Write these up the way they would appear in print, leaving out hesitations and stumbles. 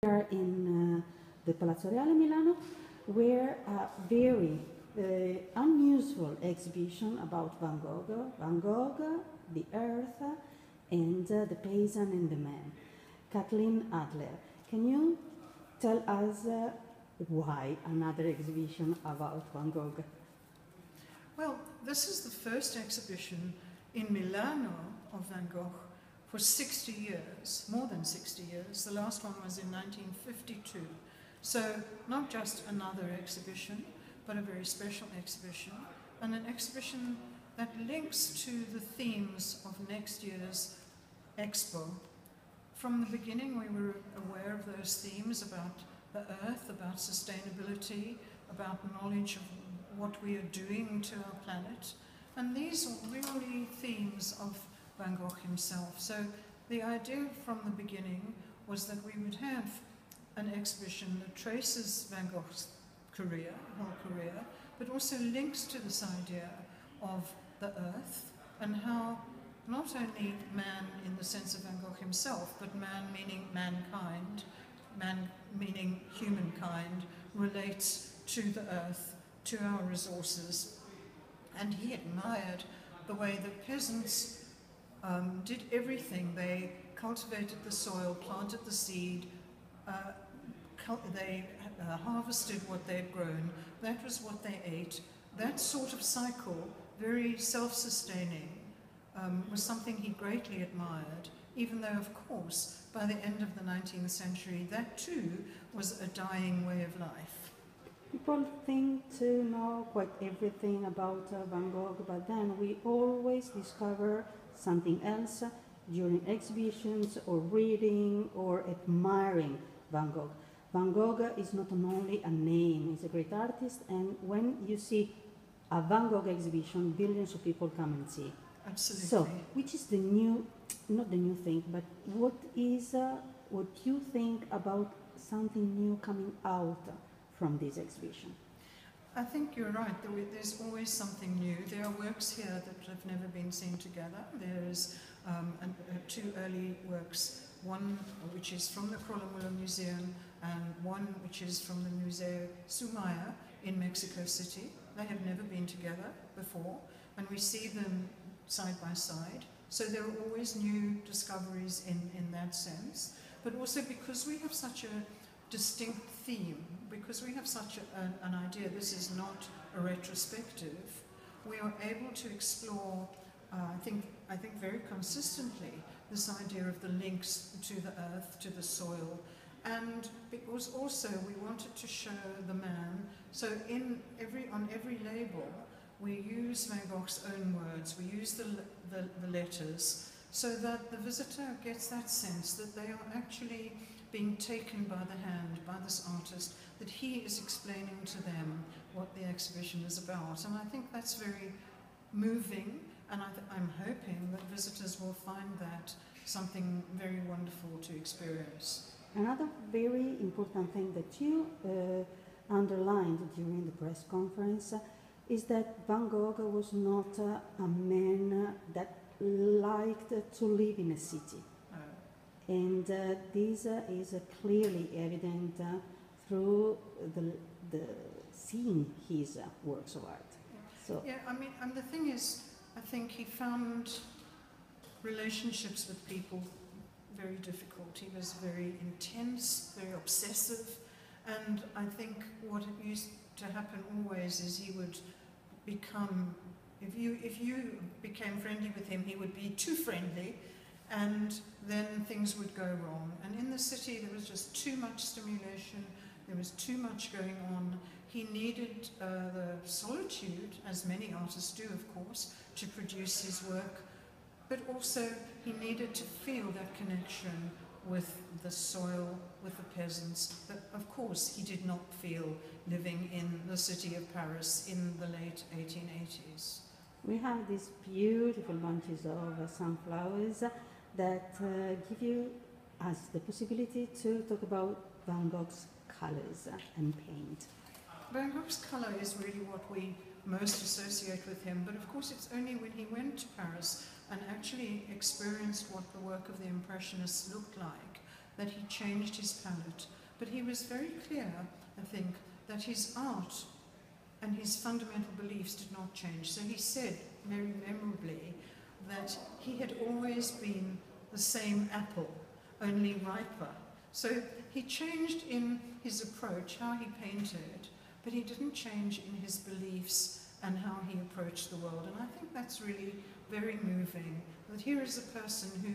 We are in the Palazzo Reale, Milano, where a very unusual exhibition about Van Gogh, the earth, and the peasant and the man. Kathleen Adler, can you tell us why another exhibition about Van Gogh? Well, this is the first exhibition in Milano of Van Gogh for 60 years, more than 60 years. The last one was in 1952. So not just another exhibition, but a very special exhibition, and an exhibition that links to the themes of next year's expo. From the beginning, we were aware of those themes about the earth, about sustainability, about knowledge of what we are doing to our planet, and these are really themes of Van Gogh himself. So the idea from the beginning was that we would have an exhibition that traces Van Gogh's career, whole career, but also links to this idea of the earth and how not only man in the sense of Van Gogh himself, but man meaning mankind, man meaning humankind, relates to the earth, to our resources. And he admired the way that peasants did everything. They cultivated the soil, planted the seed, they harvested what they'd grown. That was what they ate. That sort of cycle, very self-sustaining, was something he greatly admired, even though, of course, by the end of the 19th century, that too was a dying way of life. People think to know quite everything about Van Gogh, but then we always discover something else during exhibitions or reading or admiring Van Gogh. Van Gogh is not only a name, he's a great artist, and when you see a Van Gogh exhibition, billions of people come and see. Absolutely. So, which is the new, not the new thing, but what is what you think about something new coming out from this exhibition? I think you're right. There's always something new. There are works here that have never been seen together. There is two early works, one which is from the Gogh L'uomo Museum and one which is from the Museo Sumaya in Mexico City. They have never been together before, and we see them side by side. So there are always new discoveries in that sense, but also because we have such a distinct theme, because we have such an idea, this is not a retrospective, we are able to explore, I think very consistently, this idea of the links to the earth, to the soil, and because also we wanted to show the man, so on every label we use Van Gogh's own words, we use the letters, so that the visitor gets that sense that they are actually being taken by the hand by this artist, that he is explaining to them what the exhibition is about. And I think that's very moving, and I'm hoping that visitors will find that something very wonderful to experience. Another very important thing that you underlined during the press conference is that Van Gogh was not a man that liked to live in a city. And this is clearly evident through the seeing his works of art. So yeah, I mean, and the thing is, I think he found relationships with people very difficult. He was very intense, very obsessive, and I think what used to happen always is he would become, if you became friendly with him, he would be too friendly, and then things would go wrong. And in the city there was just too much stimulation, there was too much going on. He needed the solitude, as many artists do of course, to produce his work, but also he needed to feel that connection with the soil, with the peasants, that of course he did not feel living in the city of Paris in the late 1880s. We have these beautiful bunches of sunflowers that give us the possibility to talk about Van Gogh's colors and paint. Van Gogh's colour is really what we most associate with him, but of course it's only when he went to Paris and actually experienced what the work of the Impressionists looked like that he changed his palette. But he was very clear, I think, that his art and his fundamental beliefs did not change. So he said, very memorably, that he had always been the same apple, only riper. So he changed in his approach, how he painted, but he didn't change in his beliefs and how he approached the world. And I think that's really very moving, that here is a person who,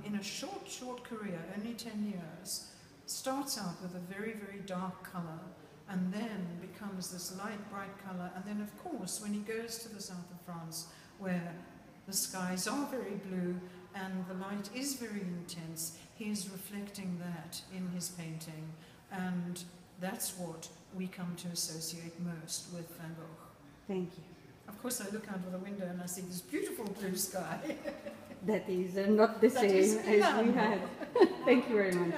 in a short career, only 10 years, starts out with a very, very dark colour, and then becomes this light, bright colour. And then, of course, when he goes to the south of France, where the skies are very blue and the light is very intense, he is reflecting that in his painting. And that's what we come to associate most with Van Gogh. Thank you. Of course, I look out of the window and I see this beautiful blue sky. That is not the That same is as we Milano. had. Thank you very much.